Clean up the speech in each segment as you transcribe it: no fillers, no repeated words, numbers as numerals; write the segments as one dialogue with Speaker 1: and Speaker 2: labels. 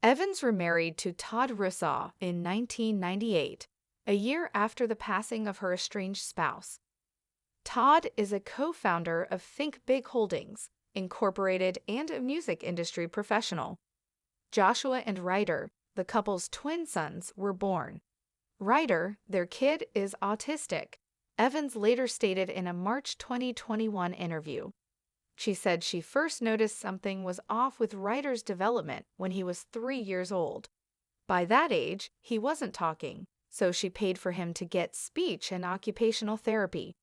Speaker 1: Evans remarried to Todd Russaw in 1998, a year after the passing of her estranged spouse. Todd is a co-founder of Think Big Holdings, Incorporated, and a music industry professional. Joshua and Ryder, the couple's twin sons, were born. Ryder, their kid, is autistic, Evans later stated in a March 2021 interview. She said she first noticed something was off with Ryder's development when he was 3 years old. By that age, he wasn't talking, so she paid for him to get speech and occupational therapy.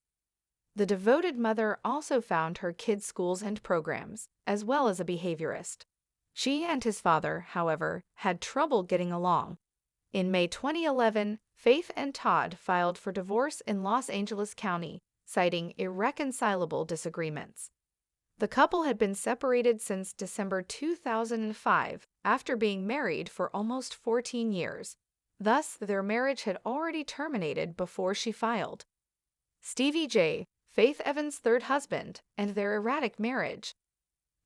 Speaker 1: The devoted mother also found her kids' schools and programs, as well as a behaviorist. She and his father, however, had trouble getting along. In May 2011, Faith and Todd filed for divorce in Los Angeles County, citing irreconcilable disagreements. The couple had been separated since December 2005, after being married for almost 14 years. Thus, their marriage had already terminated before she filed. Stevie J, Faith Evans' third husband, and their erratic marriage.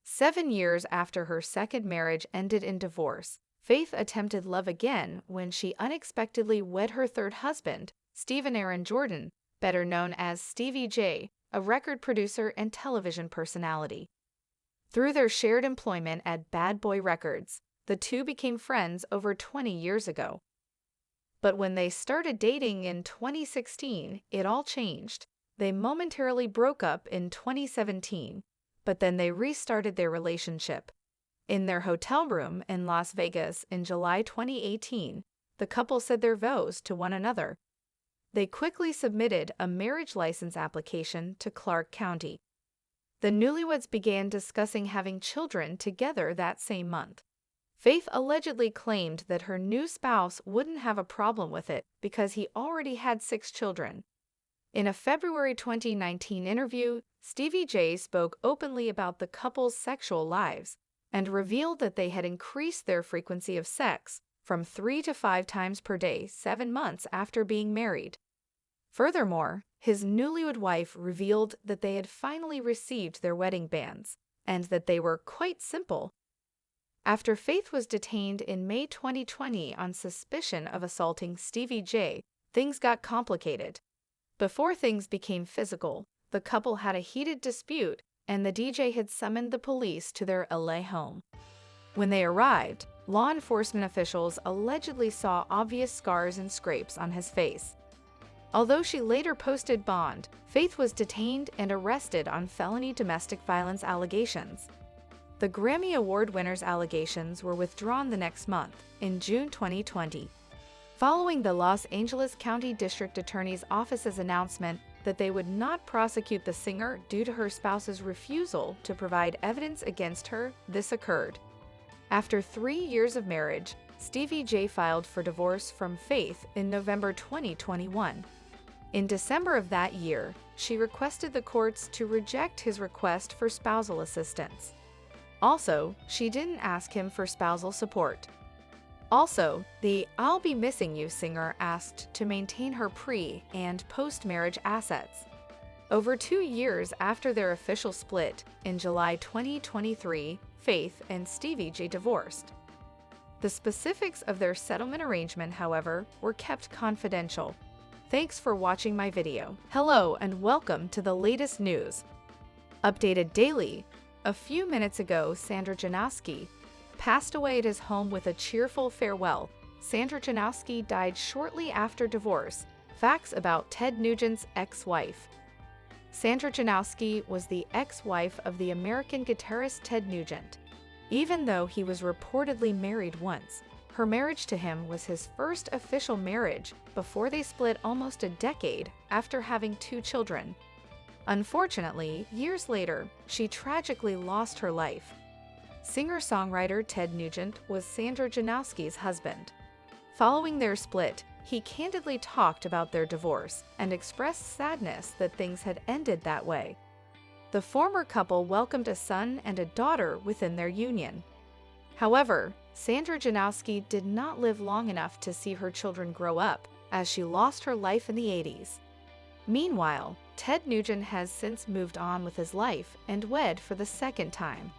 Speaker 1: 7 years after her second marriage ended in divorce, Faith attempted love again when she unexpectedly wed her third husband, Stephen Aaron Jordan, better known as Stevie J, a record producer and television personality. Through their shared employment at Bad Boy Records, the two became friends over 20 years ago. But when they started dating in 2016, it all changed. They momentarily broke up in 2017, but then they restarted their relationship. In their hotel room in Las Vegas in July 2018, the couple said their vows to one another. They quickly submitted a marriage license application to Clark County. The newlyweds began discussing having children together that same month. Faith allegedly claimed that her new spouse wouldn't have a problem with it because he already had 6 children. In a February 2019 interview, Stevie J spoke openly about the couple's sexual lives and revealed that they had increased their frequency of sex from 3 to 5 times per day 7 months after being married. Furthermore, his newlywed wife revealed that they had finally received their wedding bands and that they were quite simple. After Faith was detained in May 2020 on suspicion of assaulting Stevie J, things got complicated. Before things became physical, the couple had a heated dispute and the DJ had summoned the police to their LA home. When they arrived, law enforcement officials allegedly saw obvious scars and scrapes on his face. Although she later posted bond, Faith was detained and arrested on felony domestic violence allegations. The Grammy Award winner's allegations were withdrawn the next month, in June 2020. Following the Los Angeles County District Attorney's Office's announcement that they would not prosecute the singer due to her spouse's refusal to provide evidence against her, this occurred. After 3 years of marriage, Stevie J filed for divorce from Faith in November 2021. In December of that year, she requested the courts to reject his request for spousal assistance. Also, she didn't ask him for spousal support. Also, the "I'll Be Missing You" singer asked to maintain her pre- and post-marriage assets. Over 2 years after their official split, in July 2023, Faith and Stevie J divorced. The specifics of their settlement arrangement, however, were kept confidential. Thanks for watching my video. Hello and welcome to the latest news. Updated daily. A few minutes ago, Sandra Janowski passed away at his home with a cheerful farewell. Sandra Janowski died shortly after divorce. Facts about Ted Nugent's ex-wife. Sandra Janowski was the ex-wife of the American guitarist Ted Nugent. Even though he was reportedly married once, her marriage to him was his first official marriage before they split almost a decade after having 2 children. Unfortunately, years later, she tragically lost her life. Singer-songwriter Ted Nugent was Sandra Janowski's husband. Following their split, he candidly talked about their divorce and expressed sadness that things had ended that way. The former couple welcomed a son and a daughter within their union. However, Sandra Janowski did not live long enough to see her children grow up, as she lost her life in the 80s. Meanwhile, Ted Nugent has since moved on with his life and wed for the second time.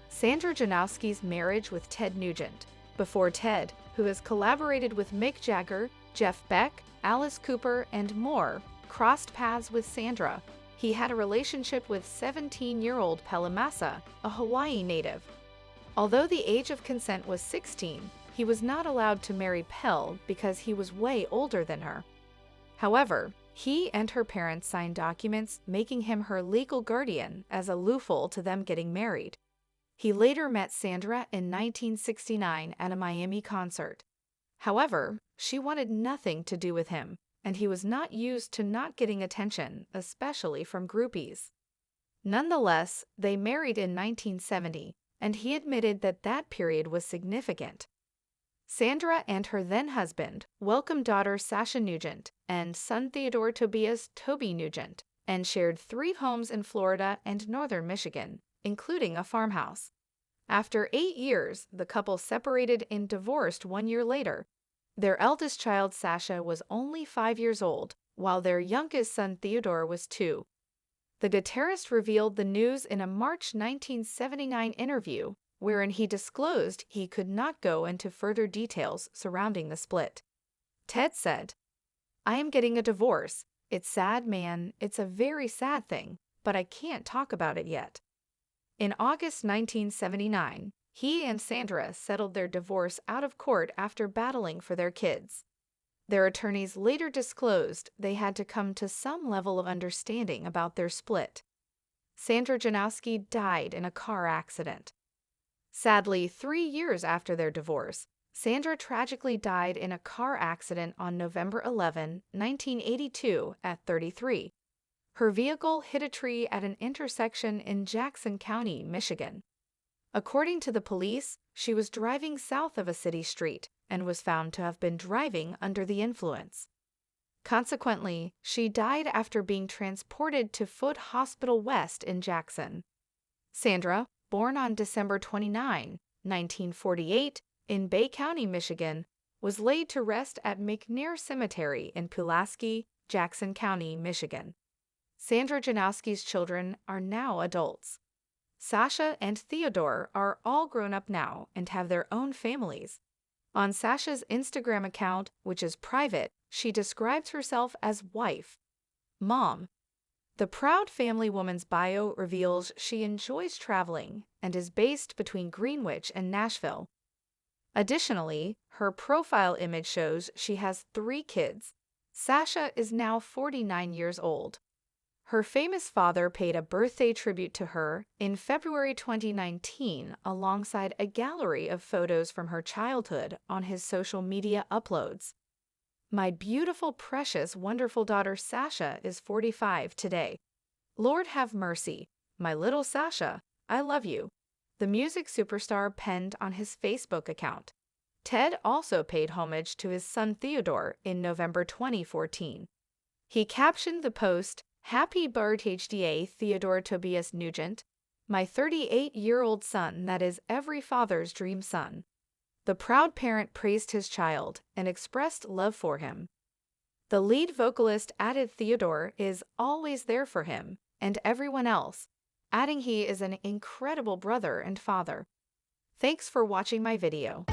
Speaker 1: Sandra Janowski's marriage with Ted Nugent, before Ted, who has collaborated with Mick Jagger, Jeff Beck, Alice Cooper, and more, crossed paths with Sandra. He had a relationship with 17-year-old Pelamasa, a Hawaii native. Although the age of consent was 16, he was not allowed to marry Pel because he was way older than her. However, he and her parents signed documents making him her legal guardian as a loophole to them getting married. He later met Sandra in 1969 at a Miami concert. However, she wanted nothing to do with him, and he was not used to not getting attention, especially from groupies. Nonetheless, they married in 1970, and he admitted that that period was significant. Sandra and her then-husband welcomed daughter Sasha Nugent and son Theodore Tobias Toby Nugent, and shared 3 homes in Florida and northern Michigan, including a farmhouse. After 8 years, the couple separated and divorced 1 year later. Their eldest child, Sasha, was only 5 years old, while their youngest son, Theodore, was 2. The guitarist revealed the news in a March 1979 interview, wherein he disclosed he could not go into further details surrounding the split. Ted said, "I am getting a divorce. It's sad, man. It's a very sad thing, but I can't talk about it yet." In August 1979, he and Sandra settled their divorce out of court after battling for their kids. Their attorneys later disclosed they had to come to some level of understanding about their split. Sandra Janowski died in a car accident. Sadly, 3 years after their divorce, Sandra tragically died in a car accident on November 11, 1982, at 33. Her vehicle hit a tree at an intersection in Jackson County, Michigan. According to the police, she was driving south of a city street and was found to have been driving under the influence. Consequently, she died after being transported to Foot Hospital West in Jackson. Sandra, born on December 29, 1948, in Bay County, Michigan, was laid to rest at McNair Cemetery in Pulaski, Jackson County, Michigan. Sandra Janowski's children are now adults. Sasha and Theodore are all grown up now and have their own families. On Sasha's Instagram account, which is private, she describes herself as wife, mom. The proud family woman's bio reveals she enjoys traveling and is based between Greenwich and Nashville. Additionally, her profile image shows she has 3 kids. Sasha is now 49 years old. Her famous father paid a birthday tribute to her in February 2019 alongside a gallery of photos from her childhood on his social media uploads. My beautiful, precious, wonderful daughter Sasha is 45 today. Lord have mercy. My little Sasha, I love you. The music superstar penned on his Facebook account. Ted also paid homage to his son Theodore in November 2014. He captioned the post, "Happy birthday, Theodore Tobias Nugent, my 38-year-old son that is every father's dream son." The proud parent praised his child and expressed love for him. The lead vocalist added Theodore is always there for him and everyone else, adding he is an incredible brother and father. Thanks for watching my video.